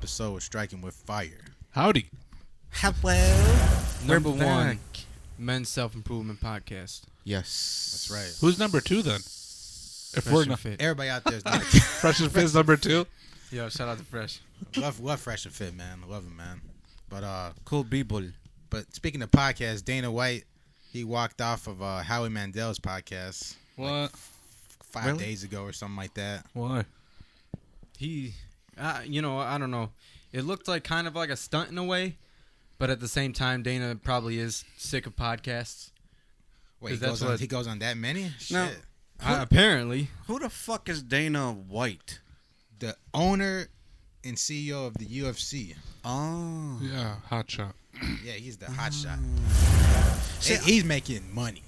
episode with Striking with Fire. Howdy. Hello. Number We're one, back. men's self-improvement podcast. Yes. That's right. Who's number 2 then? If Fresh we're and not fit. Everybody out there is like, Fresh and Fit's number 2. Yo, shout out to Fresh. love Fresh and Fit, man. Love him, man. Cool people. But speaking of podcasts, Dana White, he walked off of Howie Mandel's podcast. What? Like 5 Really? days ago or something like that. Why? He, I don't know. It looked like kind of like a stunt in a way, but at the same time, Dana probably is sick of podcasts. Wait, 'Cause he goes on that many? No. Shit. Apparently. Who the fuck is Dana White? The owner and CEO of the UFC. Oh. Yeah, hot shot. Yeah, he's the hot shot. See, He's making money.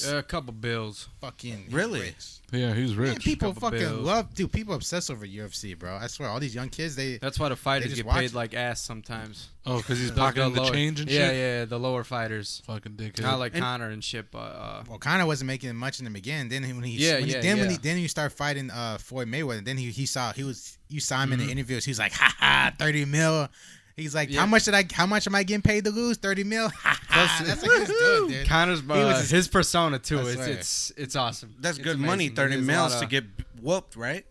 A couple bills. Fucking he's Really? rich. Yeah, he's Man, rich. people Couple fucking bills. love, dude. People obsess over UFC, bro. I swear, all these young kids, That's why the fighters just get watch paid it. like ass sometimes. Oh, because he's The pocketing the lower- change and yeah, shit? Yeah, the lower fighters. Fucking dickhead. Not like And- Connor and shit, but well, Connor wasn't making much in the beginning. Then when he then you start fighting Floyd Mayweather, then you saw him in the interviews. He was like, ha ha, 30 mil. He's like, Yeah. how much am I getting paid to lose? 30 mil. Ha ha. That's what he was doing, dude. Connor's was his persona too. I swear. It's awesome. That's It's good amazing. money. 30 There's a mils lot to of- get whooped, right?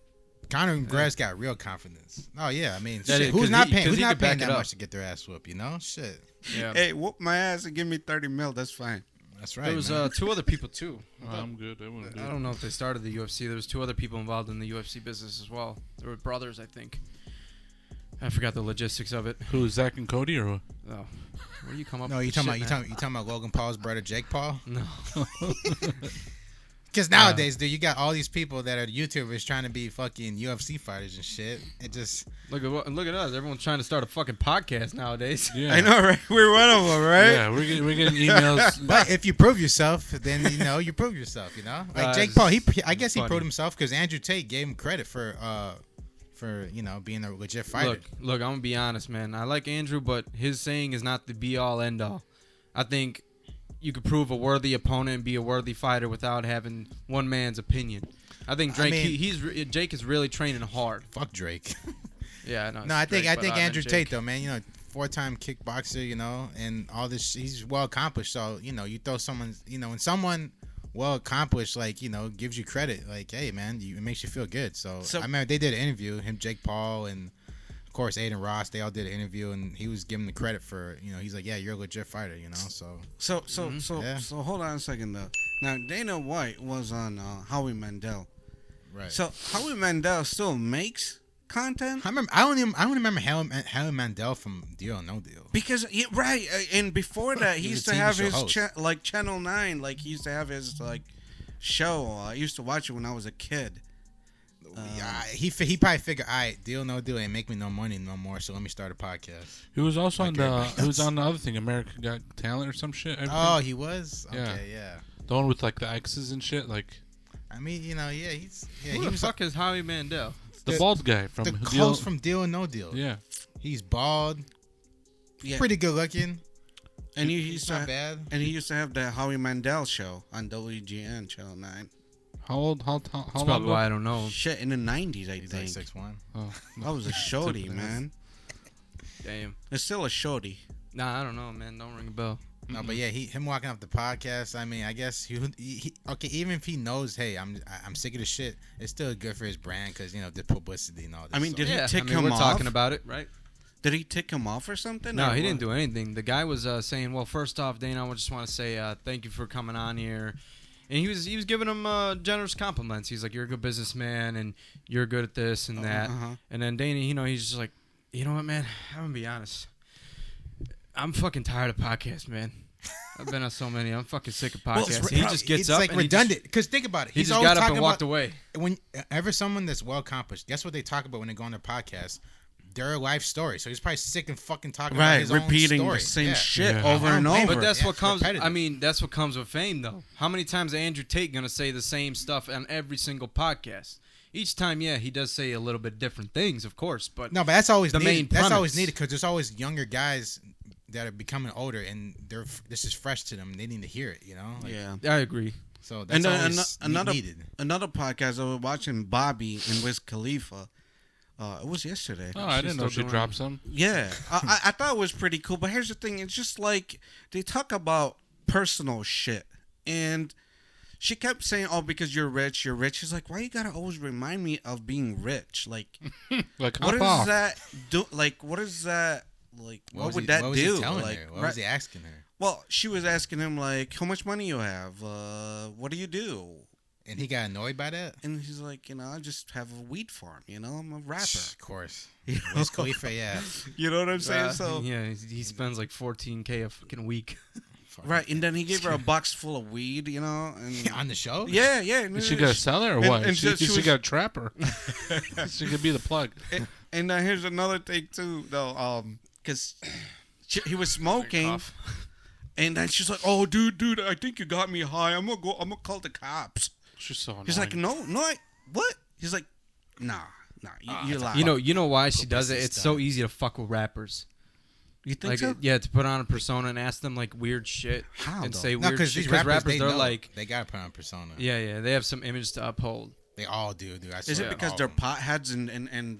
Conor McGregor's got real confidence. Oh yeah, I mean, That shit, is- who's 'cause not he- paying? 'cause Who's he not could back paying it that up. much to get their ass whooped? You know, shit. Yeah. Hey, whoop my ass and give me 30 mil. That's fine. That's right. There was man. 2 other people too. I'm good. I wouldn't do I it. don't know if they started the UFC. There was 2 other people involved in the UFC business as well. They were brothers, I think. I forgot the logistics of it. Who, Zach and Cody or what? Oh, where do you come up? No, with you this talking about shit, you talking about Logan Paul's brother Jake Paul? man? No. Because nowadays, dude, you got all these people that are YouTubers trying to be fucking UFC fighters and shit. It just Look at us. Everyone's trying to start a fucking podcast nowadays. Yeah. I know, right? We're one of them, right? Yeah, we're getting emails. but if you prove yourself, then you prove yourself. You know, like Jake Paul, I guess he funny. proved himself because Andrew Tate gave him credit for being a legit fighter. Look, I'm gonna be honest, man. I like Andrew, but his saying is not the be all end all. I think you could prove a worthy opponent and be a worthy fighter without having one man's opinion. I think Drake, Jake is really training hard. Fuck Drake. Yeah, no. No, I think Drake, but meant Andrew Jake. Tate though, man. You know, 4-time kickboxer. You know, and all this. He's well accomplished. So you throw someone. When someone well accomplished, gives you credit. Like, hey, man, it makes you feel good. So I remember they did an interview. Him, Jake Paul, and of course Aiden Ross. They all did an interview, and he was giving the credit for. He's like, yeah, you're a legit fighter. So So hold on a second though. Now Dana White was on Howie Mandel. right. So Howie Mandel still makes content I don't remember Howie Mandel from Deal or No Deal. because right, and before that he He's used a to TV have show his host. Channel 9. Like he used to have his show. I used to watch it when I was a kid. Yeah, he probably figured, all right, Deal or No Deal ain't make me no money no more, so let me start a podcast. He was also on everybody he was else. on the other thing, America Got Talent or some shit. Oh, he was? Yeah. Okay, yeah. The one with like the exes and shit, like I mean, he's Who he the was fuck is Howie Mandel? the bald guy from the Deal. host from Deal or No Deal. Yeah. He's bald, Yeah, pretty good looking. and he He's used not to bad. and he used to have the Howie Mandel show on WGN Channel 9. How old? How That's long probably ago? why I don't know. Shit, in the 90s, I He's like think. 6'1". Oh, I was a shorty, Stupid man. Damn. It's still a shorty. Nah, I don't know, man. Don't ring a bell. No, but yeah, him walking off the podcast. I mean, I guess he okay. Even if he knows, hey, I'm sick of this shit. It's still good for his brand because the publicity and all this. I mean, so. did he Yeah, tick I mean, him we're off? talking about it, right? Did he tick him off or something? No, or he what? didn't do anything. The guy was saying, well, first off, Dana, I just want to say thank you for coming on here. And he was giving him generous compliments. He's like, you're a good businessman, and you're good at this and that. Uh-huh. And then Dana, he's just like, you know what, man? I'm going to be honest. I'm fucking tired of podcasts, man. I've been on so many. I'm fucking sick of Well, podcasts. He just gets it's up like and redundant. Because think about it. he He's just always got up talking and walked about, away. Whenever someone that's well accomplished, guess what they talk about when they go on their podcast? Their life story. So he's probably sick and fucking talking about his repeating own story. the same Yeah. shit Yeah. over I don't and blame over. him. But that's Yeah, what it's comes. repetitive. I mean, that's what comes with fame, though. How many times is Andrew Tate gonna say the same stuff on every single podcast? Each time, yeah, he does say a little bit different things, of course. But No, but that's always The needed. main That's always premise. needed because there's always younger guys that are becoming older and this is fresh to them. They need to hear it, Like, Yeah. I agree. So that's And then always another needed. another podcast I was watching Bobby and Wiz Khalifa. It was yesterday. Oh, I She's didn't know still she doing dropped it. some. Yeah, I thought it was pretty cool. But here's the thing: it's just like they talk about personal shit, and she kept saying, "Oh, because you're rich, you're rich." She's like, "Why you gotta always remind me of being rich? Like, Like, what hop does off. that do? Like, what is that? Like, what would that what do? Was he telling like, her? What was he asking her? Well, she was asking him like, "How much money you have? What do you do?" And he got annoyed by that. And he's like, I just have a weed farm. I'm a rapper. Of course. You Wiz Khalifa, yeah. You know what I'm saying? So yeah, he spends like $14K a fucking week. right, and then he gave her a box full of weed. And On the show? yeah. Is she gonna sell it or and- what? and she she was- got a trapper. She could be the plug. And here's another thing too, though, because he was smoking, and then she's like, "Oh, dude, I think you got me high. I'm gonna call the cops." She's so annoying. He's like, "No, what?" He's like, "Nah, you're lying." You know why she does it? pussy It's stuff. so easy to fuck with rappers. You think Like, so? yeah, to put on a persona and ask them like weird shit How, and though? say No, weird because shit. these Because rappers, they're know. like, They gotta put on persona. yeah, they have some image to uphold. They all do, dude. I Is swear, it because all they're of them. potheads and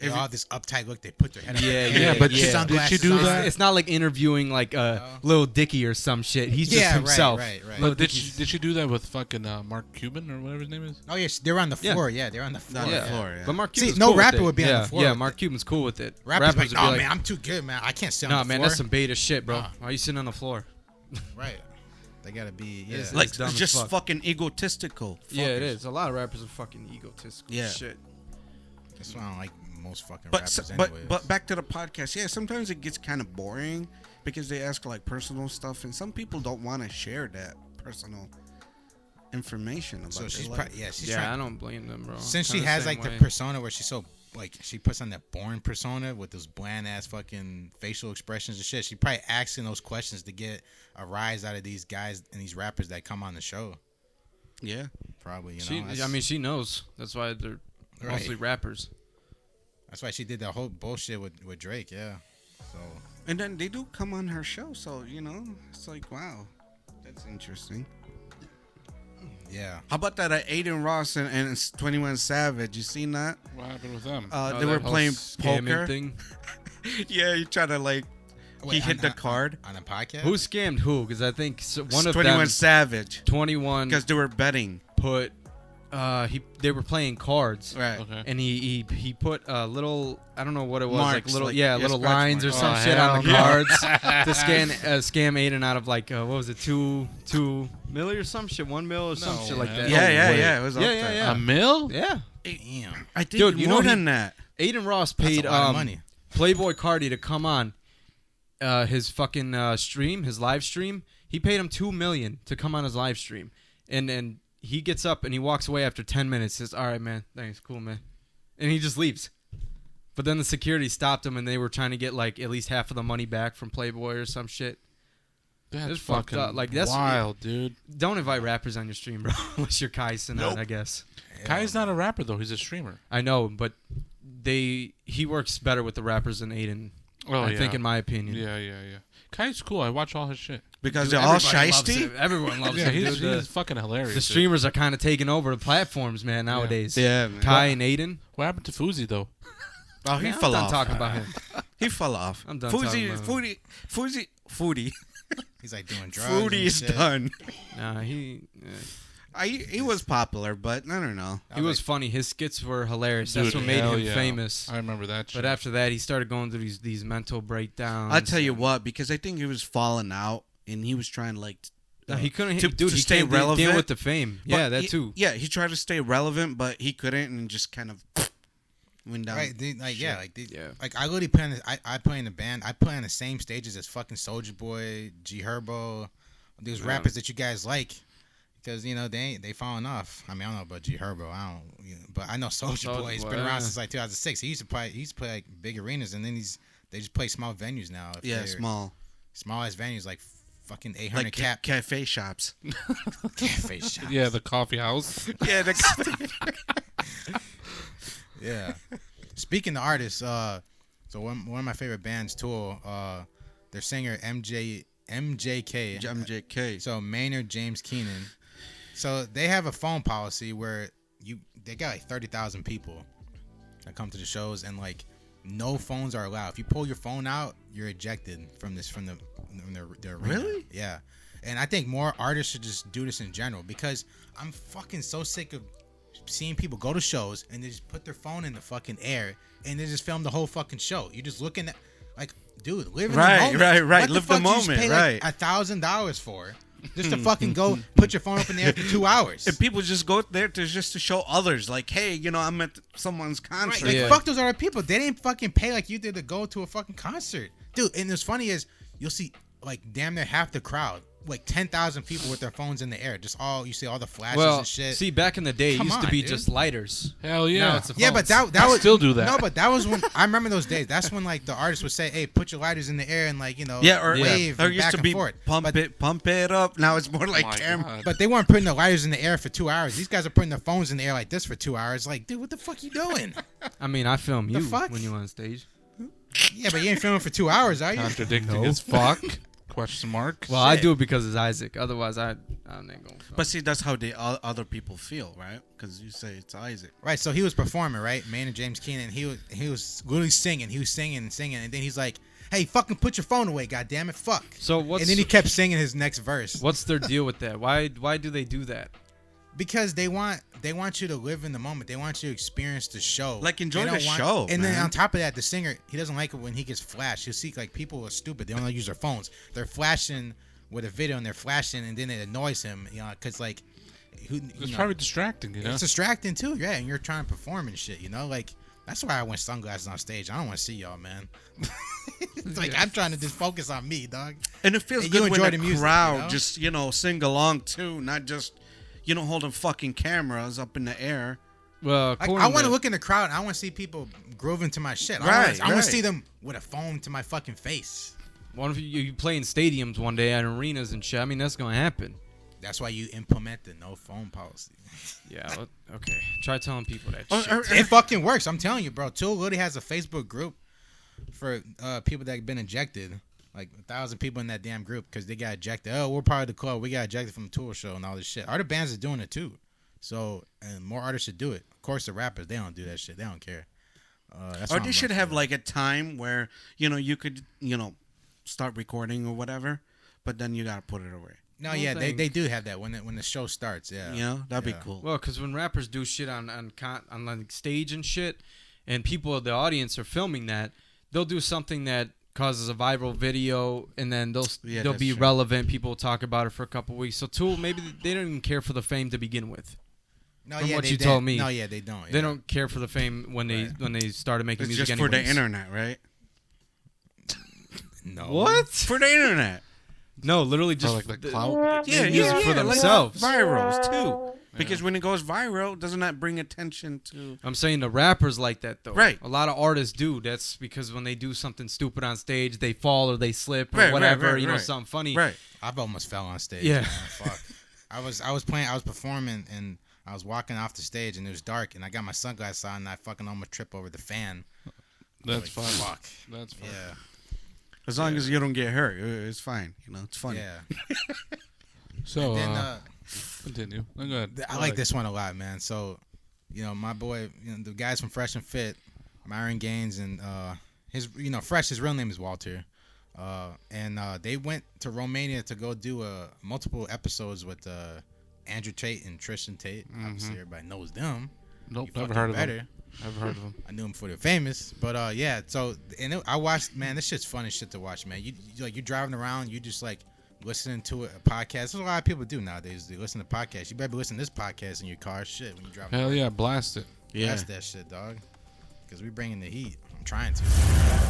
They all this uptight look. They put their head up. Yeah, Yeah, but yeah. did she do on. that? It's not like interviewing like Lil Dicky or some shit. He's just Yeah, himself. right. But did she do that with fucking Mark Cuban or whatever his name is? Oh, yes, they're on the Yeah. floor. Yeah, they're on the floor. on the yeah. floor. Yeah. But Mark See, Cuban's no cool with rapper it. would be on yeah, the floor Yeah, with Mark it. Cuban's cool with it. Rappers like, would be oh like, man, I'm too good, man. I can't sit on nah, the man, floor. that's some beta shit, bro. Nah. Why are you sitting on the floor? Right. They gotta be. Yeah. It's Like dumb as just fuck. fucking egotistical. Yeah, it fuckers. is. A lot of rappers are fucking egotistical. Yeah. Shit. That's why I don't like most fucking But rappers. but anyways. but back to the podcast. Yeah, sometimes it gets kind of boring because they ask like personal stuff, and some people don't want to share that personal information about so their she's life. probably she's Yeah, I trying. don't blame them, bro. Since she Kinda has same like the way. persona where she's so like she puts on that boring persona with those bland ass fucking facial expressions and shit. She probably asking those questions to get a rise out of these guys and these rappers that come on the show. Yeah, Probably, She, that's- I mean, she knows. That's why they're Right. mostly rappers. that's why she did that whole bullshit with Drake. Yeah. So and then they do come on her show, so it's like wow, that's interesting. yeah. How about that Aiden Ross and 21 Savage? You seen that? What happened with them? Oh, They that were whole playing scamming poker. thing. Yeah, he tried to like he hit the card. on a podcast. Who scammed who? Because I think one of 21 them, Savage, 21, because they were betting. put. They were playing cards. Right. Okay. And he put a little, I don't know what it was, Marks, like little like, little scratch lines or marks. some Oh, shit on the hell cards to scam Aiden out of like what was it, two milli or some shit, 1 mil or some No, shit like man. that. Yeah. It was Yeah, up yeah, there. yeah. A mill? Yeah. Damn. I think Dude, you more know than that. Aiden Ross That's paid a lot of money. Playboy Cardi to come on his fucking stream, his live stream. He paid him $2 million to come on his live stream, and he gets up and he walks away after 10 minutes. Says, "All right, man, thanks, cool, man," and he just leaves. But then the security stopped him, and they were trying to get like at least half of the money back from Playboy or some shit. That's It's fucked fucking up. Like, that's- wild, dude. Don't invite rappers on your stream, bro, unless you're Kai Cenat, I guess. Kai's not a rapper though; he's a streamer. I know, but he works better with the rappers than Aiden. Oh, I think, in my opinion. Yeah. Kai's cool. I watch all his shit. Because Dude, they're all everybody loves shiesty. him. Everyone loves Yeah, him. he's Dude. fucking hilarious. The dude. streamers are kind of taking over the platforms, man, nowadays. Yeah, man. Kai and Aiden. What happened to Fuzi though? Oh, he Man, fell I'm done off. talking about him. He fell off. I'm done Fuzi, talking about him. Foodie. He's like doing drugs. Foodie and is shit. done. Nah, he He was popular, but I don't know. he was funny. His skits were hilarious. That's Dude, what made hell him yeah. famous. I remember that shit. But after that, he started going through these mental breakdowns. I'll tell you what, because I think he was falling out, and he was trying like No, he couldn't. to Dude, he stay can't deal relevant with the fame. but Yeah, that he- too. Yeah, he tried to stay relevant, but he couldn't, and just kind of went down. Right, dude, like yeah, like Yeah. like I literally play I play in the band. I play on the same stages as fucking Soulja Boy, G Herbo, these rappers that you guys like, because they falling off. I mean, I don't know about G Herbo, but I know Soulja Boy. He's Boy, been around yeah. since like 2006. He used to play like big arenas, and then they just play small venues now. Yeah, small ass venues like fucking 800 like cap cafe shops. cafe shop. yeah, the coffee house. Yeah, Yeah. Speaking of artists, so one of my favorite bands, Tool, their singer MJK. MJK. So Maynard James Keenan. So they have a phone policy where they got like 30,000 people, that come to the shows, and like no phones are allowed. If you pull your phone out, you're ejected from the arena. Really? Yeah. And I think more artists should just do this in general, because I'm fucking so sick of seeing people go to shows and they just put their phone in the fucking air and they just film the whole fucking show. You're just looking at, like, dude, live in the moment. Right. What Live the the fuck you just moment, pay right. like $1,000 for just to fucking go put your phone up in the air for 2 hours. And people just go there to show others, like, hey, I'm at someone's concert. Right, like, fuck those other people. They didn't fucking pay like you did to go to a fucking concert. Dude, and what's funny is you'll see, like, damn near half the crowd, like 10,000 people with their phones in the air. Just you see all the flashes and shit. See, back in the day, it Come used to on, be dude. just lighters. Hell yeah. Now it's the Yeah, but phones. that was still do that. No, but that was when I remember those days. That's when like the artists would say, "Hey, put your lighters in the air and like wave There and used back to and be forth." pump it up. Now it's more like My camera. God. But they weren't putting the lighters in the air for 2 hours. These guys are putting their phones in the air like this for 2 hours. Like, dude, what the fuck you doing? I mean, I film The you fuck? when you on stage. Yeah, but you ain't filming for 2 hours, are you? Contradicting as fuck. Question mark. Well, I Shit. do it because it's Isaac. Otherwise, I'm not going to. But see, that's how other people feel, right? Because you say it's Isaac. Right. So he was performing, right? Man and James Keenan. He was literally singing. He was singing and singing, and then he's like, "Hey, fucking put your phone away, goddammit, fuck." So what's And then he kept singing his next verse. what's their deal with that? Why do they do that? Because they want you to live in the moment. They want you to experience the show. Like, enjoy They don't the want- show, And then man. on top of that, the singer, he doesn't like it when he gets flashed. You'll see like people are stupid. They don't use their phones. They're flashing with a video and they're flashing, and then it annoys him. Because like, It's probably distracting, it's distracting too. Yeah, and you're trying to perform and shit. Like that's why I wear sunglasses on stage. I don't want to see y'all, man. It's like I'm trying to just focus on me, dog. And it feels And good you when enjoy the the music, crowd you know? just, sing along too, not just, holding fucking cameras up in the air. Well, Like, I want to look in the crowd. And I want to see people grooving to my shit. I want Right. to see them with a phone to my fucking face. One of you play in stadiums one day at arenas and shit. I mean, that's gonna happen. That's why you implement the no phone policy. Yeah. Okay. Try telling people that Or- shit. It fucking works. I'm telling you, bro. Tool literally has a Facebook group for people that have been ejected. Like 1,000 people in that damn group because they got ejected. Oh, we're part of the club. We got ejected from the tour show and all this shit. Other bands are doing it too. So, and more artists should do it. Of course, the rappers, they don't do that shit. They don't care. That's Or what they I'm should looking have for. like a time where, you could, start recording or whatever, but then you got to put it away. No, One yeah, thing- they do have that when the show starts. Yeah, That'd Yeah. be cool. Well, because when rappers do shit on like stage and shit, and people the audience are filming that, they'll do something that causes a viral video, and then they'll that's be true. relevant. People will talk about it for a couple weeks. So Tool, maybe they don't even care for the fame to begin with. No, From yeah, what they you did. told me. No, yeah, they don't. They yeah. don't care for the fame when they started making It's music. just for the anyways. internet, right? No. What? For the internet. No, literally just like the clout. Yeah, use it for themselves. Like virals too. Because when it goes viral, doesn't that bring attention to? I'm saying the rappers like that though. Right. A lot of artists do. That's because when they do something stupid on stage, they fall or they slip or Right, whatever. right, you know, right. something funny. Right. I've almost fell on stage. Yeah. Man. Fuck. I was performing, and I was walking off the stage, and it was dark, and I got my sunglasses on, and I fucking almost trip over the fan. That's Like, fun. Fuck. That's fun. Yeah. As long as you don't get hurt, it's fine. It's funny. Yeah. So, And then continue. Oh, go ahead. I like this one a lot, man. So, my boy, the guys from Fresh and Fit, Myron Gaines, and his, Fresh, his real name is Walter. And they went to Romania to go do multiple episodes with Andrew Tate and Tristan Tate. Obviously, everybody knows them. Nope, You never fucking heard of better. them. Never heard of them. I knew them before they were famous, but yeah. So I watched, man. This shit's fun as shit to watch, man. You're driving around, you just like listening to a podcast. That's what a lot of people do nowadays. They listen to podcasts. You better be listening to this podcast in your car, shit, when you drive. Hell yeah, blast it. Yeah. That's that shit, dog. Because we bringing the heat. I'm trying to.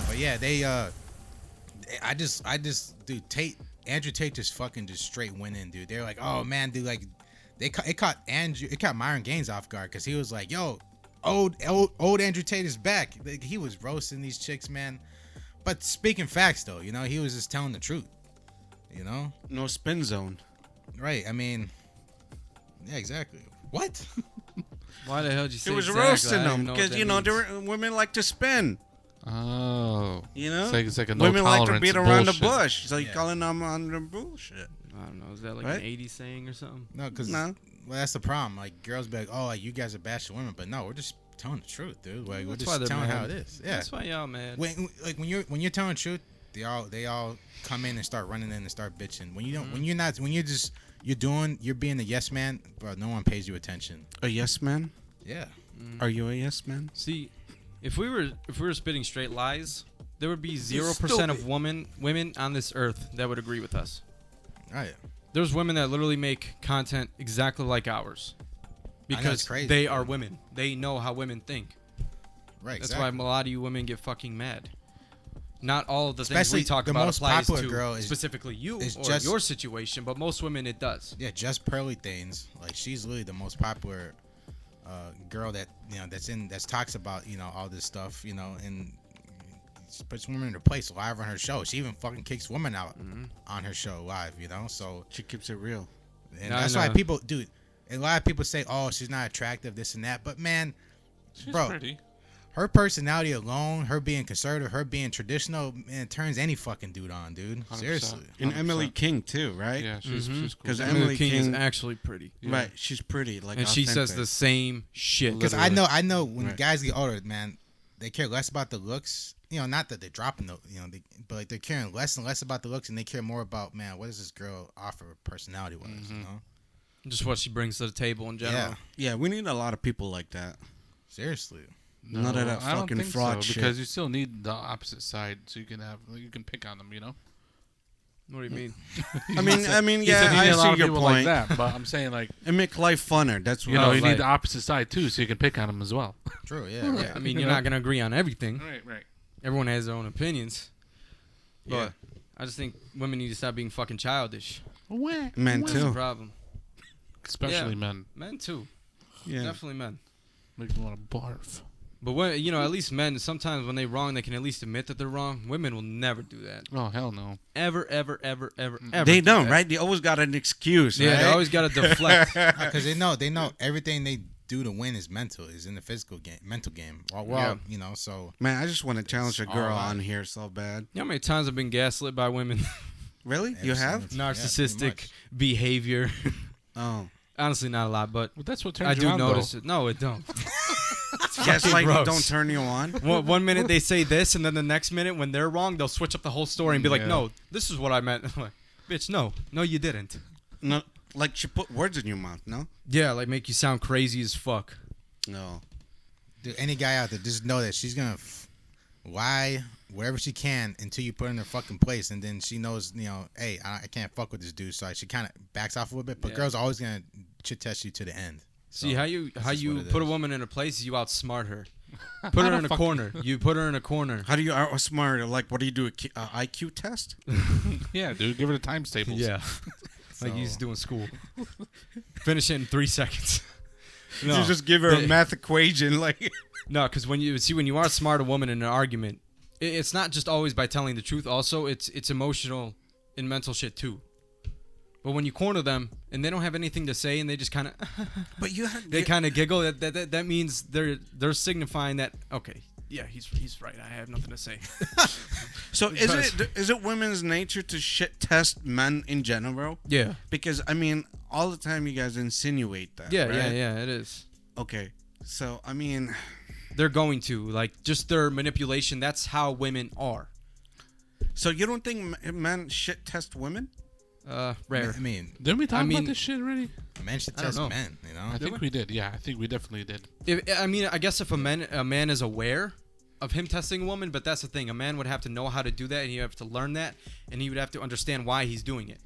But yeah, they I just dude, Andrew Tate just fucking just straight went in, dude. They're like, oh man, dude, like it caught Myron Gaines off guard because he was like, yo, old Andrew Tate is back. Like, he was roasting these chicks, man. But speaking facts though, he was just telling the truth. No spin zone. Right? I mean, yeah, exactly. What? Why the hell did you say It was exactly? roasting I don't them even know because what that means. women like to spin. Oh. It's like a no women like to tolerance beat of around bullshit. the bush. So you Yeah. calling them on the bullshit. I don't know. Is that like Right? an 80s saying or something? No, because No. well, that's the problem. Like girls be like, oh, like, you guys are bashing women, but no, we're just telling the truth, dude. Like we're That's why just they're telling mad. how it is. Yeah. That's why y'all mad. When you're telling the truth, they all come in and start running in and start bitching. When you don't, when you're being a yes man, bro. No one pays you attention. A yes man? Yeah. Are you a yes man? See, if we were spitting straight lies, there would be 0% of women on this earth that would agree with us. Right. There's women that literally make content exactly like ours because crazy, they bro. are women. They know how women think. Right. That's exactly. why a lot of you women get fucking mad. Not all of the Especially things we talk the about most applies popular to girl is- specifically you is or just- your situation, but most women it does. Yeah, just Pearly Things. Like she's really the most popular girl that that talks about all this stuff, and she puts women in their place live on her show. She even fucking kicks women out on her show live, so She keeps it real. and No, that's no. why people, dude. A lot of people say, "Oh, she's not attractive, this and that," but man, She's bro, pretty. her personality alone, her being conservative, her being traditional, man, it turns any fucking dude on, dude. 100%. Seriously. And 100%. Emily King too, right? Yeah, she's cool. Because Emily Emily King is King, actually pretty. right? She's pretty, like, And she says authentic. the same shit. Because literally. I know when Right. guys get older, man, they care less about the looks. Not that they're dropping but like they're caring less and less about the looks, and they care more about, man, what does this girl offer personality wise, Just what she brings to the table in general. Yeah, Yeah, we need a lot of people like that. seriously. None of that I don't fucking think fraud so, shit. because you still need the opposite side, so you can pick on them. What do you mean? I mean, You said yeah, you need I a lot see of your people point. like that, but I'm saying like And make life funner. That's what you I need like. the opposite side too, so you can pick on them as well. True, yeah. Right. Yeah, I mean, you're not gonna agree on everything. Right. Everyone has their own opinions. But Yeah. I just think women need to stop being fucking childish. Men That's the too. problem. Especially Yeah. men. Men too. Yeah. Definitely men. Make me want to barf. But when at least men sometimes when they're wrong, they can at least admit that they're wrong. Women will never do that. Oh hell no. Ever. They do don't, that. right? They always got an excuse, Yeah, right? they always gotta deflect. Because they know everything they do to win is in the physical game, mental game. Well, so Man, I just want to challenge a It's girl all right. on here so bad. You know how many times I've been gaslit by women? Really? You every have? single- yeah, pretty Narcissistic much. behavior. Oh. Honestly, not a lot, but Well, that's what turns I you do on, notice though. it. No, it don't. Gaslighting gross. don't turn you on. One minute they say this, and then the next minute when they're wrong, they'll switch up the whole story and be like, Yeah. "No, this is what I meant." I'm like, bitch, no, you didn't. No, like she put words in your mouth, no? Yeah, like make you sound crazy as fuck. No. Dude, any guy out there, just know that she's gonna lie whatever she can until you put her in her fucking place, and then she knows, hey, I can't fuck with this dude, so she kind of backs off a little bit. But Yeah. girls are always gonna chit test you to the end. See So, how you that's just what it put a is. woman in a place, you outsmart her. Put her in a corner. You put her in a corner. How do you outsmart her? Like, what do you do? A IQ test? Yeah, dude, give her the times tables. Yeah, like you used to do in school. Finish it in 3 seconds. You just give her a math equation, like. No, because when you outsmart a woman in an argument, it's not just always by telling the truth. Also, it's emotional and mental shit too. But when you corner them and they don't have anything to say and they just kind of But you they kind of giggle, that means they're signifying that okay, yeah, he's right. I have nothing to say. So is it women's nature to shit test men in general? Yeah, Because I mean, all the time you guys insinuate that. yeah, right? yeah. It is. Okay, so I mean, They're going to like just their manipulation. That's how women are. so you don't think men shit test women? Rare. I mean, Didn't we talk I mean- about this shit already? men should I don't test know. men. I think we did. Yeah, I think we definitely did. I guess if a man is aware of him testing a woman, but that's the thing. A man would have to know how to do that, and he would have to learn that, and he would have to understand why he's doing it.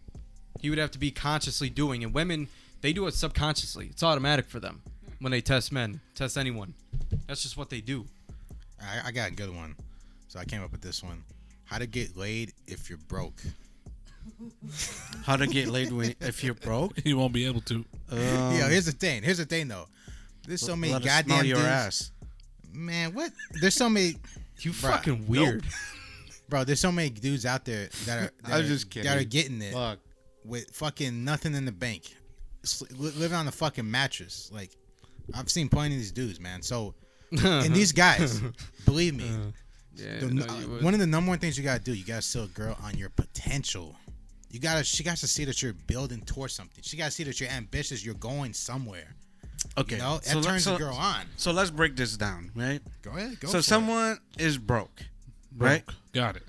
He would have to be consciously doing it. Women, they do it subconsciously. It's automatic for them when they test men, test anyone. That's just what they do. I got a good one, so I came up with this one: how to get laid if you're broke. How to get laid if you're broke? You won't be able to. Yeah, here's the thing though. There's so many Let us smell goddamn your dudes. ass. Man, what? There's so many. You Bruh, fucking weird. Bro, there's so many dudes out there that I was just kidding. that are getting it Fuck. with fucking nothing in the bank, living on a fucking mattress. Like, I've seen plenty of these dudes, man. So, and these guys, believe me, Yeah, one of the number one things you gotta do, you gotta sell a girl on your potential. She got to see that you're building towards something. She got to see that you're ambitious. You're going somewhere. Okay, You know, that so turns the girl on. So let's break this down, right? Go ahead. Go So for someone is broke, right? Broke. Got it.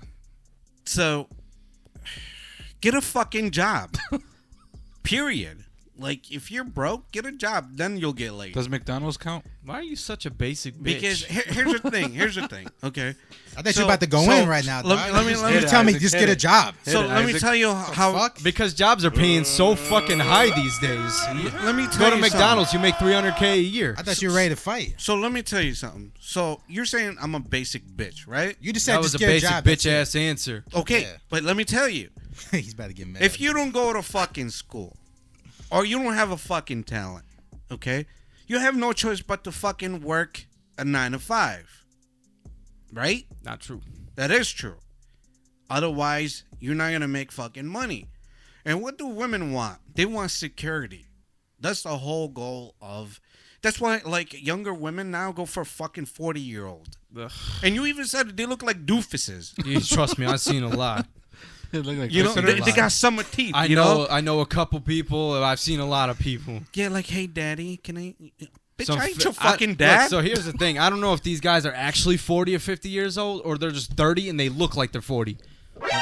So get a fucking job. Period. Like, if you're broke, get a job. Then you'll get laid. Does McDonald's count? Why are you such a basic bitch? Because here's the thing. Here's the thing. Okay. it. I thought you were about to go in right now. Let me You tell me, just get a job. So let me tell you how. Fuck. Because jobs are paying so fucking high these days. Let me tell Go to you McDonald's, you make $300K a year. I thought you were ready to fight. So let me tell you something. So you're saying I'm a basic bitch, right? You just said That was just a get basic a job. that's bitch ass answer. Okay, Yeah. but let me tell you, it. He's about to get mad. if you don't go to fucking school, or you don't have a fucking talent, okay, you have no choice but to fucking work a 9 to 5, right? Not true. That is true. Otherwise, you're not gonna make fucking money. And what do women want? They want security. That's the whole goal of. That's why, like, younger women now go for a fucking 40-year-old. Ugh. And you even said they look like doofuses. You trust me, I've seen a lot. It looked like You know, Tristan. they got summer teeth. I you know a couple people. I've seen a lot of people. Yeah, like, hey, daddy, can I? Bitch, Some I ain't fi- your fucking look, dad. so here's the thing. I don't know if these guys are actually 40 or 50 years old, or they're just 30 and they look like they're 40.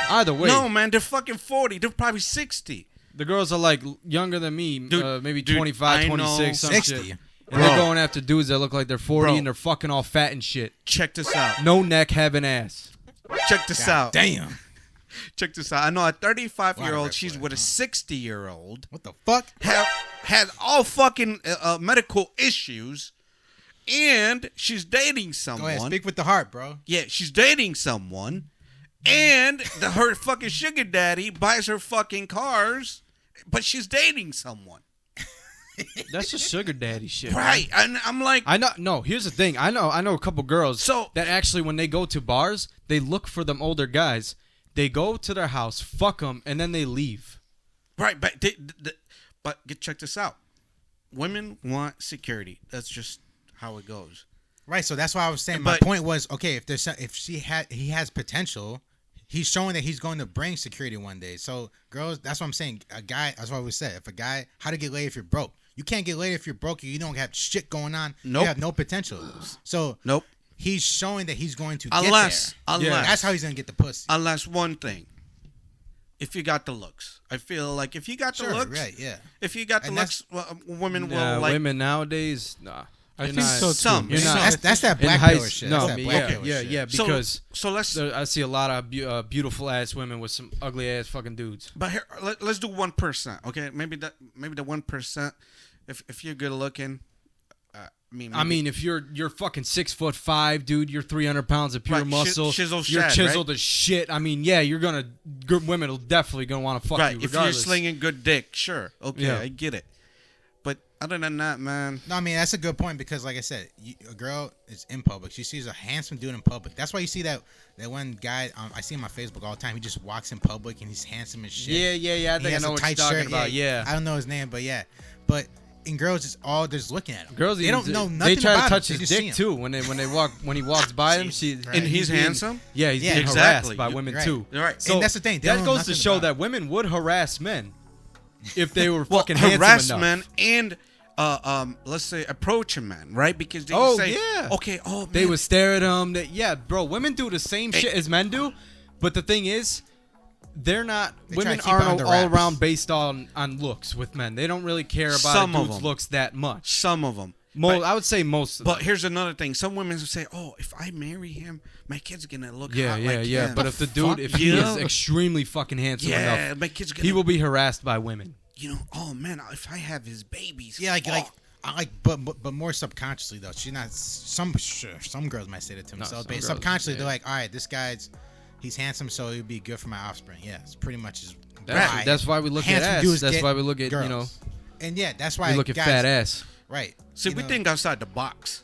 Either way, No, man, they're fucking 40. They're probably 60. the girls are like younger than me, Dude, maybe dude, 25, I know. 26, some 60. shit. And Bro. they're going after dudes that look like they're 40 Bro. and they're fucking all fat and shit. Check this out. No neck, having ass. Check this out. Damn. Check this out. I know a 35-year-old. Lot of She's red with a flags, 60-year-old. What the fuck? Has all fucking medical issues, and she's dating someone. Go ahead. Speak with the heart, bro. Yeah, she's dating someone, and her fucking sugar daddy buys her fucking cars, but she's dating someone. That's just sugar daddy shit. Right. And I'm like, I know. No, here's the thing. I know a couple girls So- that actually, when they go to bars, they look for them older guys. They go to their house, fuck them, and then they leave. right, but check this out. Women want security. That's just how it goes. Right. So that's why I was saying. My But- point was, okay, if he has potential, he's showing that he's going to bring security one day. So girls, that's what I'm saying. A guy, that's what I always say. If a guy, how to get laid if you're broke? You can't get laid if you're broke. You don't have shit going on. Nope. You have no potential. So Nope. he's showing that he's going to Unless, get there. That's how he's going to get the pussy. unless one thing. If you got the looks, I feel like if you got the Sure, looks, right, yeah. if you got the And looks, well, women Yeah, will like. women nowadays, nah. I You're think not- so too. some. You're So- not. That's that in black high pillar s- shit. No, That's that black yeah, pillar yeah, shit. yeah. So- Because So let's. I see a lot of beautiful ass women with some ugly ass fucking dudes. But here, let's do 1%. Okay, maybe the 1%. If you're good looking, I mean, if you're fucking 6'5", dude, you're 300 pounds of pure Right, muscle. chiseled you're shad, chiseled right? as shit. I mean, yeah, good women will definitely gonna want to fuck right, you if you're regardless. slinging good dick, sure, okay, Yeah. I get it. But other than that, man, No, I mean that's a good point because, like I said, a girl is in public. She sees a handsome dude in public. That's why you see that one guy. I see him on Facebook all the time. He just walks in public and he's handsome as shit. Yeah, I He think I has know a what tight you're talking shirt. about. Yeah. I don't know his name, but yeah. But in girls, it's all just looking at him. Girls, they even don't know nothing They try about to touch him. They his just see dick him. too when he walks by them. She Right. and he's being- handsome. Yeah, he's Yeah, being exactly. harassed by women Right. too. Right. So And that's the thing. They that don't know goes to nothing show about that women would harass men if they were Well, fucking handsome harass enough. men and let's say approach a man, right? Because they Oh, say, yeah. okay, oh, man. They would stare at him. Yeah, bro. Women do the same shit as men do, but the thing is, they're not. They try to Women keep it aren't under all wraps. around based on looks with men. They don't really care about Some a of dude's them. looks that much. some of them. I would say most of them. But here's another thing. Some women say, "Oh, if I marry him, my kid's gonna look Yeah, hot yeah, like yeah. him." But if the dude, if he you is know? extremely fucking handsome yeah, enough, my kid's gonna, he will be harassed by women. you know, oh man, if I have his babies, Yeah, oh. I like, but more subconsciously though. She's not. Some girls might say that to No, themselves, some but girls, subconsciously yeah. they're like, all right, this guy's, he's handsome, so he'd be good for my offspring. Yeah, it's pretty much as. That's why we look at handsome ass. dudes That's get why we look at girls. And yeah, that's why we look at guys, fat ass. Right. See, you we know, think outside the box.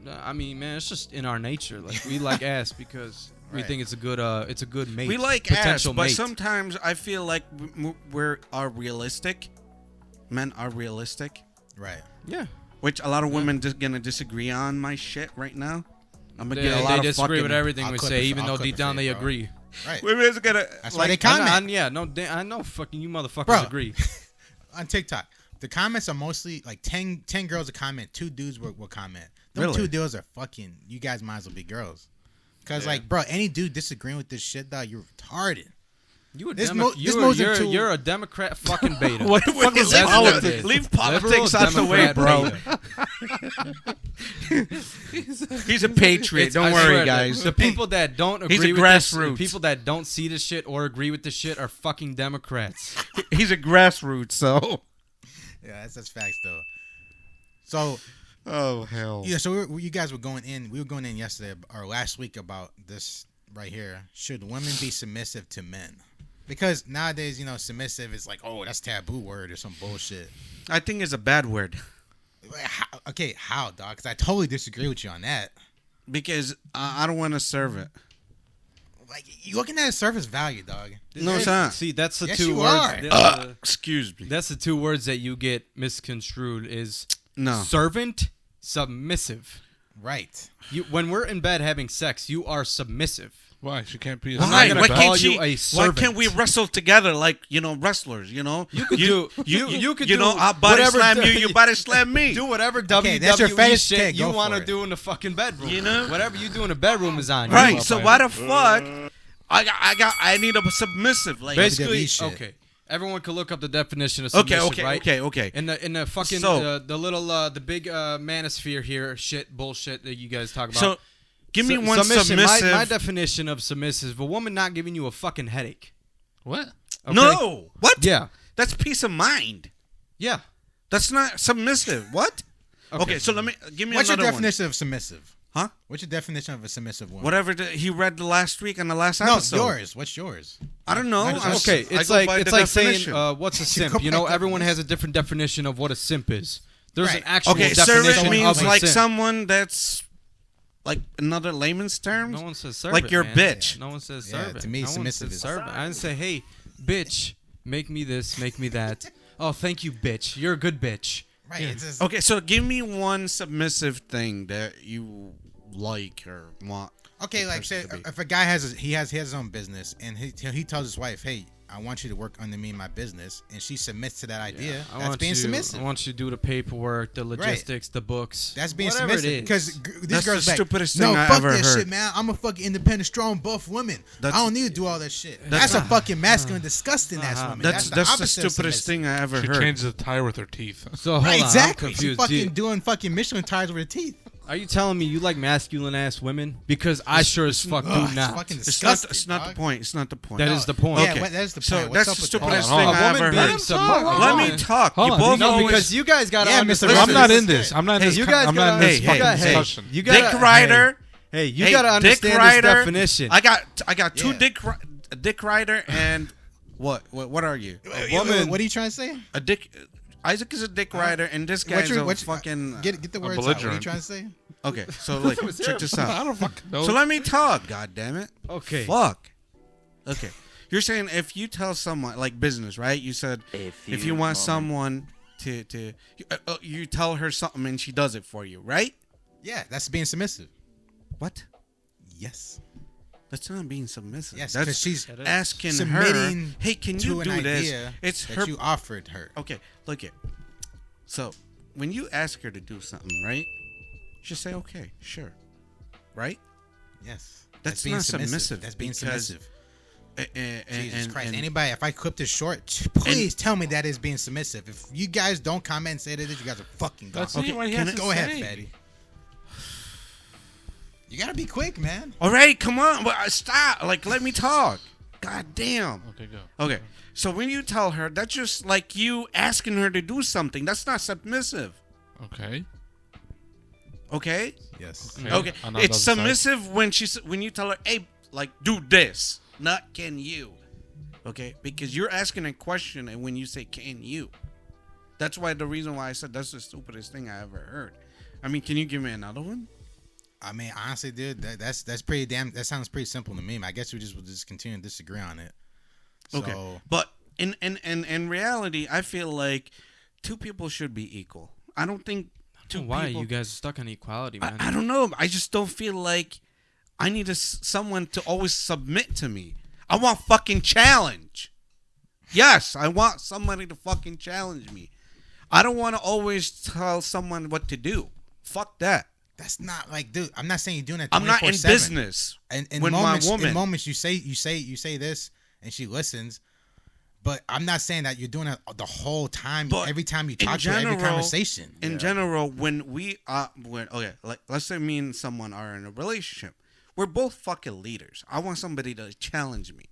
I mean, man, it's just in our nature. Like we like ass because we Right. think it's a good mate. We like ass, potential but mate. sometimes I feel like we're realistic. Men are realistic, Right. Yeah. which a lot of women just gonna disagree on my shit right now. I'm gonna They, get a lot they of disagree fucking. with everything I'll we clip say, it- even I'll though clip deep it down for you, they bro. agree. Right. Women's gonna. That's why they I comment know fucking you motherfuckers Bro. agree. on TikTok. the comments are mostly like 10 girls will comment, 2 dudes will comment. Them Really? 2 dudes are fucking. You guys might as well be girls. Cause like, bro, any dude disagreeing with this shit, dog, you're retarded. You a This Demo- mo- this moves into- you're a Democrat fucking beta. What the fuck is That's that? what it is. Leave Liberal politics out the way, Democrat bro. beta. He's a patriot. It's- Don't I worry, swear, guys. The people that don't He's a agree with this, the grassroots. people that don't see this shit or agree with this shit are fucking Democrats. He's a grassroots, so. Yeah, that's facts though. So Oh hell. yeah, so you guys were going in. We were going in yesterday or last week about this right here. Should women be submissive to men? Because nowadays, you know, submissive is like, oh, that's taboo word or some bullshit. I think it's a bad word How, dog? Because I totally disagree with you on that. because I don't want to serve it. Like, you looking at a surface value, dog. No, it's not. See, that's the Yes, two you words. are. Excuse me. That's the 2 words that you get misconstrued is No. servant, submissive. Right. When we're in bed having sex, you are submissive. Why? She can't be. I'm not Why? gonna Why call can't you she? a Why servant. can't we wrestle together like wrestlers? You know, You could do. You could do. I'll body whatever slam you. You body slam me. Do whatever Okay, WWE that's your fetish. shit Okay, you go want to for it. do in the fucking bedroom. You know? Whatever you do in the bedroom is on you. Right. So motherfucker. why the fuck? I need a submissive. Like Basically, WWE shit. okay. Everyone can look up the definition of Okay. submission, right? Okay. In the fucking So- the little the big manosphere here shit bullshit that you guys talk about. So, give me one submission. submissive. My definition of submissive is a woman not giving you a fucking headache. What? Okay? No. What? Yeah. That's peace of mind. Yeah. That's not submissive. What? Okay. So let me give me What's your another definition of submissive? Huh? What's your definition of a submissive woman? Whatever he read the last week on the last No, episode. yours. What's yours? I don't know. Okay, I it's go like by it's the like saying definition. what's a Go simp? by You know, the everyone has a definition. different definition of what a simp is. There's Right. an actual Okay, definition servant of means a like simp. someone that's like another layman's terms. No one says servant. Like your man. bitch. No one says Yeah, servant. to me, no one submissive says is- servant. I didn't say, hey, bitch, make me this, make me that. Oh, thank you, bitch. You're a good bitch. Right. Yeah. It's just, Okay, so give me one submissive thing that you like or want. okay, the like person say to be. if a guy has his own business and he tells his wife, hey, I want you to work under me in my business, and she submits to that idea. I That's want being you, submissive. I want you to do the paperwork, the logistics, the books. That's being whatever submissive. it is. Because these That's girls the like, stupidest no, thing I fuck ever that heard. shit, man. I'm a fucking independent, strong, buff woman. I That's- don't need to do all that shit. That's- That's a fucking masculine, disgusting ass woman. That's the the opposite of stupidest submissive. thing I ever She heard. changed the tire with her teeth. So hold Right, on, exactly. I'm She confused. fucking doing fucking Michelin tires with her teeth. Are you telling me you like masculine ass women? Because I sure as fuck Ugh, do it's not. fucking It's disgusting. It's not the dog. point. It's not the point. That is the point. Yeah, Okay. that's the point. So What's that's up the with stupidest that? thing a I woman ever being heard. submissive. Let me talk. Hold You on, both no, always- because you guys got to Yeah, Mr. understand. Listen, I'm not listen. in this. I'm not in Hey, this. you guys I'm not in gotta- this hey, fucking hey, discussion. You gotta, Dick Rider. Hey, you Hey, gotta Dick understand Rider. this definition. I got two Yeah. Dick Rider and what are you? Woman, what are you trying to say? A dick. Isaac is a dick rider, and this guy's a fucking. Get the words out. What are you belligerent. trying to say? Okay, so look, check this I out. don't fucking know. So let me talk. God damn it. Okay. Fuck. Okay, you're saying if you tell someone like business, right? You said if you want someone to you tell her something and she does it for you, right? Yeah, that's being submissive. What? Yes. That's not being submissive. Yes, that's because she's asking her, submitting "Hey, can to you an do this?" idea It's that her. you offered her. Okay, look it. So when you ask her to do something, right? She say, "Okay, sure," right? Yes. That's being not submissive That's being because- submissive. Jesus Jesus Christ. Anybody, if I clip this short, please tell me that is being submissive. If you guys don't comment and say that is, you guys are fucking gone. That's what he has to Go ahead, say. fatty. You gotta be quick, man. All right, come on, stop. Like, let me talk. God damn. Okay, go. Okay, so when you tell her, that's just like you asking her to do something. That's not submissive. Okay. Okay. Yes. Okay. On the It's other side. submissive when you tell her, "Hey, like, do this," not "Can you?" Okay, because you're asking a question, and when you say "Can you," that's why the reason why I said that's the stupidest thing I ever heard. I mean, can you give me another one? I mean, honestly, dude, that's pretty damn. That sounds pretty simple to me. I guess we just will just continue to disagree on it. So, Okay, but in reality, I feel like two people should be equal. I don't think two Why people. you guys are stuck on equality, man? I don't know. I just don't feel like I need someone to always submit to me. I want fucking challenge. Yes, I want somebody to fucking challenge me. I don't want to always tell someone what to do. Fuck that. That's not like, dude. I'm not saying you're doing that. I'm not in 24/7. business. And in with moments, my woman. in moments, you say this, and she listens. But I'm not saying that you're doing it the whole time. But every time you talk to her, every conversation. In general, when we like let's say me and someone are in a relationship, we're both fucking leaders. I want somebody to challenge me.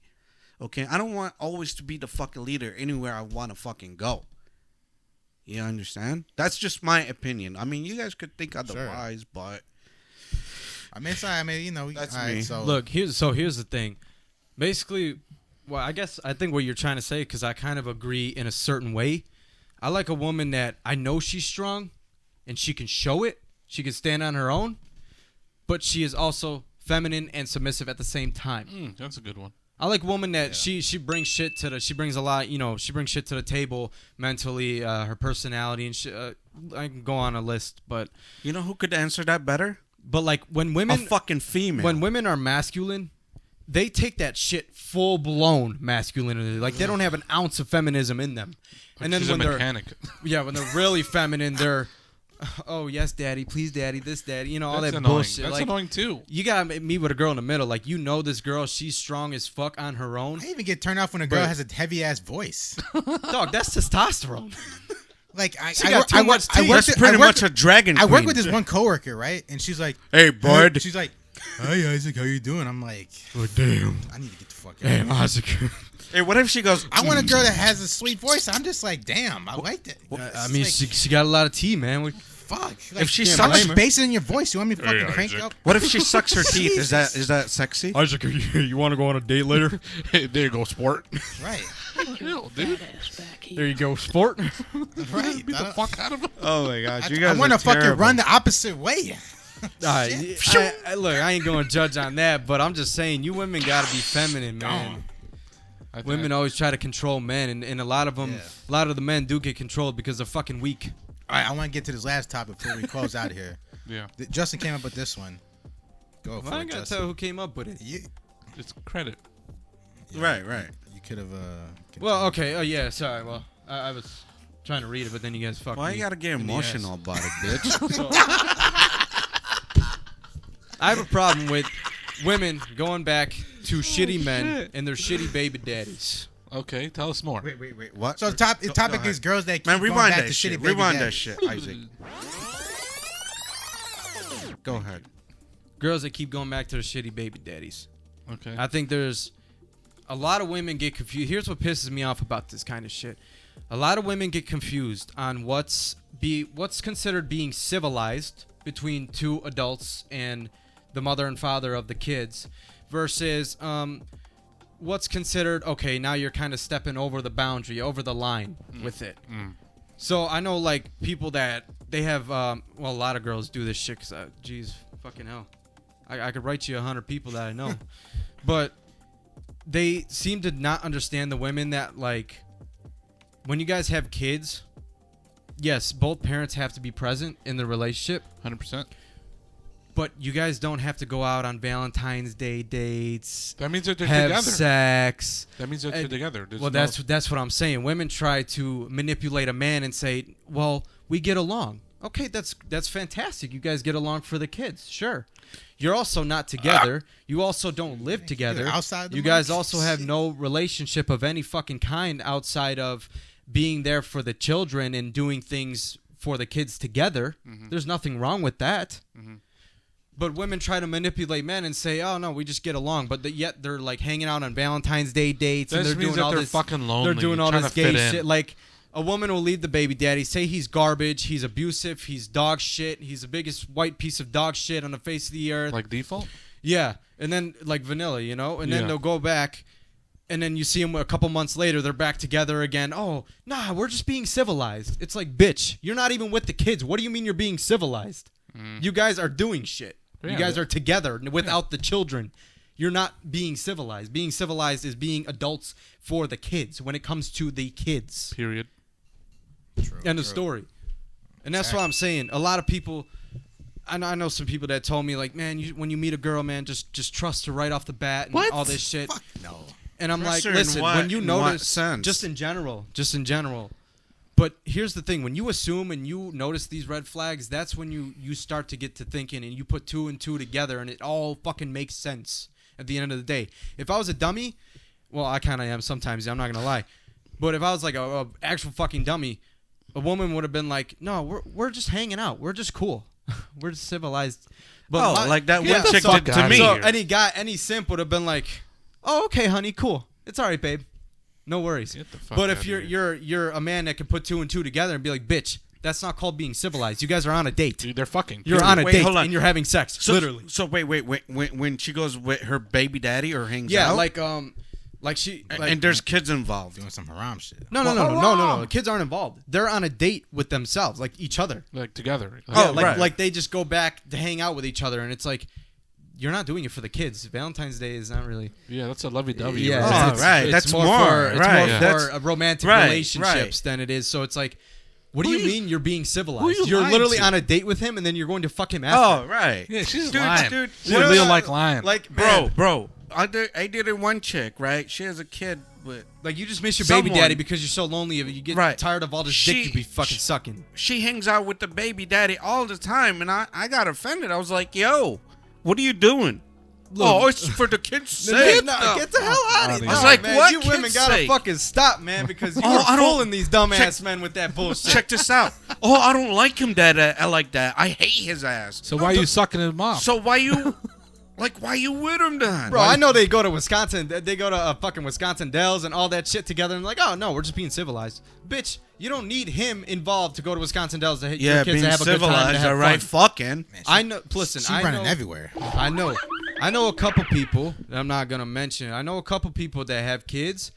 Okay, I don't want always to be the fucking leader anywhere I want to fucking go. You understand? That's just my opinion. I mean, you guys could think otherwise, but I mean, sorry. I mean, That's all me. right, so Look, here's the thing. Basically, well, I think what you're trying to say, because I kind of agree in a certain way. I like a woman that I know she's strong, and she can show it. She can stand on her own, but she is also feminine and submissive at the same time. That's a good one. I like a woman that she brings shit to she brings a lot, she brings shit to the table mentally, her personality and shit. I can go on a list, but you know who could answer that better? But like when women A fucking female. when women are masculine, they take that shit full blown masculinity. Like they don't have an ounce of feminism in them. And then She's when a they're mechanic. when they're really feminine, they're oh yes, daddy, please, daddy, this, daddy, all That's that annoying. bullshit. That's like, annoying too. you gotta meet with a girl in the middle. Like this girl, she's strong as fuck on her own. I even get turned off when a girl has a heavy ass voice. Dog, that's testosterone. Like She got too much teeth. That's pretty much a dragon I work queen. with this one coworker, right? And she's like, Hey, bud. She's like, hi Isaac, how you doing? I'm like, Oh damn, I need to get the fuck out. damn, Isaac. Hey, what if she goes? I want a girl that has a sweet voice. I'm just like, damn, I like that. I mean, she got a lot of tea, man. Fuck. Like, If she so sucks- much bass in your voice. You want me to fucking crank Isaac. up? What if she sucks her teeth? Is Jesus. that sexy? Isaac, you want to go on a date later? Hey, there you go, sport. Right. Hell, dude. There you go, sport. Right. Beat the fuck out of him. Oh my gosh, you I guys want are to fucking terrible. run the opposite way. Look, I ain't going to judge on that, but I'm just saying, you women got to be feminine, man. Women always try to control men, and a lot of them, a lot of the men do get controlled because they're fucking weak. All right, I want to get to this last topic before we close out here. Yeah. Justin came up with this one. Go for I it, ain't got to Justin. tell who came up with it. It's credit. Right. You could have. Well, okay. Oh, yeah, sorry. Well, I was trying to read it, but then you guys fucked me. Why you gotta get in the emotional ass. about it, bitch? So, I have a problem with women going back to shitty men and their shitty baby daddies. Okay, tell us more. Wait, what? So the topic is girls that keep Man, going rewind back that to shit. shitty baby Rewind that daddies. shit, Isaac. Go ahead. Girls that keep going back to their shitty baby daddies. Okay. I think there's a lot of women get confused. Here's what pisses me off about this kind of shit. A lot of women get confused on what's considered being civilized between two adults and the mother and father of the kids versus what's considered, okay, now you're kind of stepping over the boundary, over the line with it. So I know like people that they have, well, a lot of girls do this shit because, geez, fucking hell. I could write you 100 people that I know. But they seem to not understand the women that, like, when you guys have kids, yes, both parents have to be present in the relationship. 100%. But you guys don't have to go out on Valentine's Day dates. That means that they're have together. sex. That means that they're together. There's Well, no- that's what I'm saying. Women try to manipulate a man and say, "Well, we get along." Okay, that's fantastic. You guys get along for the kids, sure. You're also not together. You also don't live together. You're outside the You guys market. also have no relationship of any fucking kind outside of being there for the children and doing things for the kids together. There's nothing wrong with that. But women try to manipulate men and say, "Oh no, we just get along." But yet they're like hanging out on Valentine's Day dates and That they're means doing that all they're this. fucking lonely, They're doing all trying this to fit gay in. shit. Like a woman will leave the baby daddy, say he's garbage, he's abusive, he's dog shit, he's the biggest white piece of dog shit on the face of the earth. like default. Yeah, and then like vanilla, and then Yeah. they'll go back. And then you see them a couple months later, they're back together again. Oh, nah, we're just being civilized. It's like, bitch, you're not even with the kids. What do you mean you're being civilized? You guys are doing shit. Yeah, you guys are together without the children. You're not being civilized. Being civilized is being adults for the kids when it comes to the kids. Period. End of story. And that's what I'm saying. A lot of people, I know some people that told me, like, man, when you meet a girl, man, just trust her right off the bat and all this shit. Fuck no. And I'm Trust like, her in listen, what- when you in what notice, sense? just in general. But But here's the thing: when you assume and you notice these red flags, that's when you start to get to thinking, and you put two and two together, and it all fucking makes sense at the end of the day. If I was a dummy, well, I kind of am sometimes. I'm not gonna lie, but if I was like a actual fucking dummy, a woman would have been like, "No, we're just hanging out. We're just cool. We're just civilized." But like that one chick did to me. So any simp would have been like, "Oh, okay, honey, cool. It's all right, babe. No worries." Get the fuck But out if of you're a man that can put two and two together and be like, "Bitch, that's not called being civilized. You guys are on a date. Dude, they're fucking. You're on a Wait, date hold on. and you're having sex, So, literally." So wait. When she goes with her baby daddy or hangs Yeah, out, like she and there's kids involved. Doing some haram shit. No. The kids aren't involved. They're on a date with themselves, like each other. like together. Oh, Yeah, right. like they just go back to hang out with each other, and it's like, you're not doing it for the kids. Valentine's Day is not really. Yeah, that's a lovey-dovey. Yeah, Oh, right. That's more. It's Right. more That's- for romantic right, relationships than it is. So it's like, what do Who you you- mean you're being who civilized? you You're lying literally to? on a date with him, and then you're going to fuck him after. Oh, right. Yeah, she's Dude, lying. dude, She's what a real about- like lying. Like, man, Bro, I dated one chick, right? She has a kid, but like you just miss your baby Someone- daddy because you're so lonely. You get Right. tired of all this dick you be fucking sucking. she hangs out with the baby daddy all the time, and I got offended. I was like, "Yo, what are you doing?" Oh, it's for the kids' sake. No, get the hell out of here. I was like, man, what you women kid's gotta sake? fucking stop, man, because you're I don't- fooling these dumbass men with that bullshit. Check this out. Oh, I don't like him that I like that. I hate his ass. So why are you sucking him off? So why you why you with him then? Bro, I know they go to Wisconsin. They go to fucking Wisconsin Dells and all that shit together. And like, oh no, we're just being civilized, bitch. You don't need him involved to go to Wisconsin Dells to hit your Yeah, kids being to have a good time. To civilized, have all right? fun. Fucking. Man, I know. Listen, She's I running know. everywhere. I know a couple people. I'm not gonna mention. I know a couple people that have kids,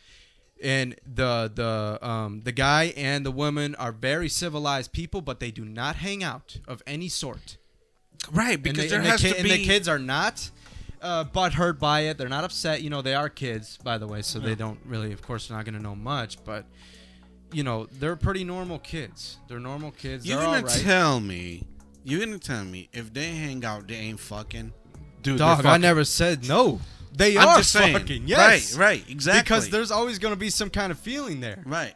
and the guy and the woman are very civilized people, but they do not hang out of any sort. Right, And, because they, there and, has the, to and be. the kids are not butthurt by it. They're not upset. You know, they are kids, by the way, so they don't really, of course, they're not going to know much. But, you know, they're pretty normal kids. They're normal kids. You're They're gonna all right. tell me. You're gonna tell me if they hang out, they ain't fucking. Dude, Dog, they're I fucking. never said no. They I'm are just saying. fucking. Yes. Right, exactly. Because there's always going to be some kind of feeling there. right.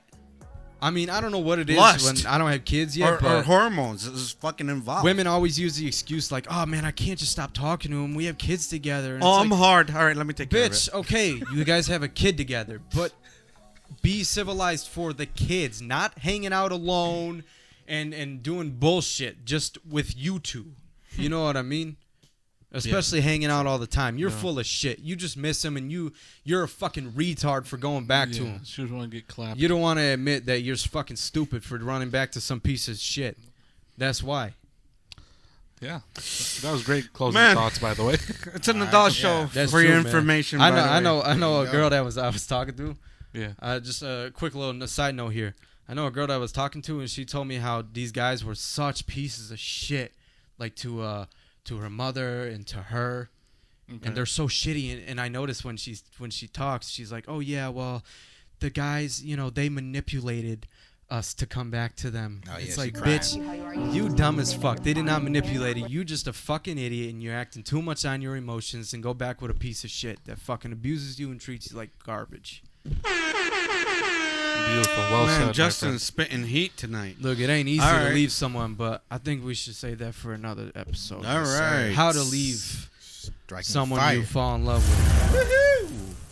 I mean, I don't know what it is Lust. when I don't have kids yet, Or but hormones is fucking involved. women always use the excuse like, "Oh man, I can't just stop talking to him. We have kids together." And Oh, it's I'm like, hard. All right, let me take care of it. bitch, okay, you guys have a kid together, but be civilized for the kids, not hanging out alone and doing bullshit just with you two. You know what I mean? Especially hanging out all the time. You're full of shit. You just miss him, and you're a fucking retard for going back to him. She was want to get clapped. You don't want to admit that you're fucking stupid for running back to some piece of shit. That's why. Yeah, that was great closing Man. thoughts, by the way. It's an adult show That's for your true, man. information. I by know. the I way. know. I know a Yeah. girl that I was talking to. Yeah. Just a quick little side note here. I know a girl that I was talking to, and she told me how these guys were such pieces of shit, like to her mother and to her, and they're so shitty. And I noticed when she talks, she's like, "Oh yeah, well, the guys, you know, they manipulated us to come back to them." Oh, yeah, it's she like, crying. bitch, you dumb as fuck. They did not manipulate you. You just a fucking idiot, and you're acting too much on your emotions. And go back with a piece of shit that fucking abuses you and treats you like garbage. Beautiful. Well Man, said. my Justin's spitting heat tonight. Look, it ain't easy All to right. leave someone, but I think we should say that for another episode. All right. How to leave Striking someone fire. you fall in love with.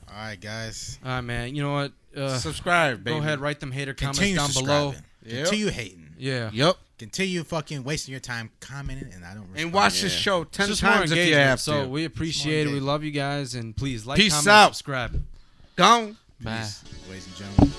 All right, guys. All right, man. You know what? Subscribe, baby. Go ahead, write them hater comments Continue down below. subscribing. Yep. Continue hating. Yeah. Yep. Continue fucking wasting your time commenting, and I don't. Respond. And watch this Yeah. show 10 Just more times if you engagement. have So to. we appreciate it. We love you guys, and please like, Peace comment, out. subscribe. Gone. Bye. Peace, ladies and gentlemen.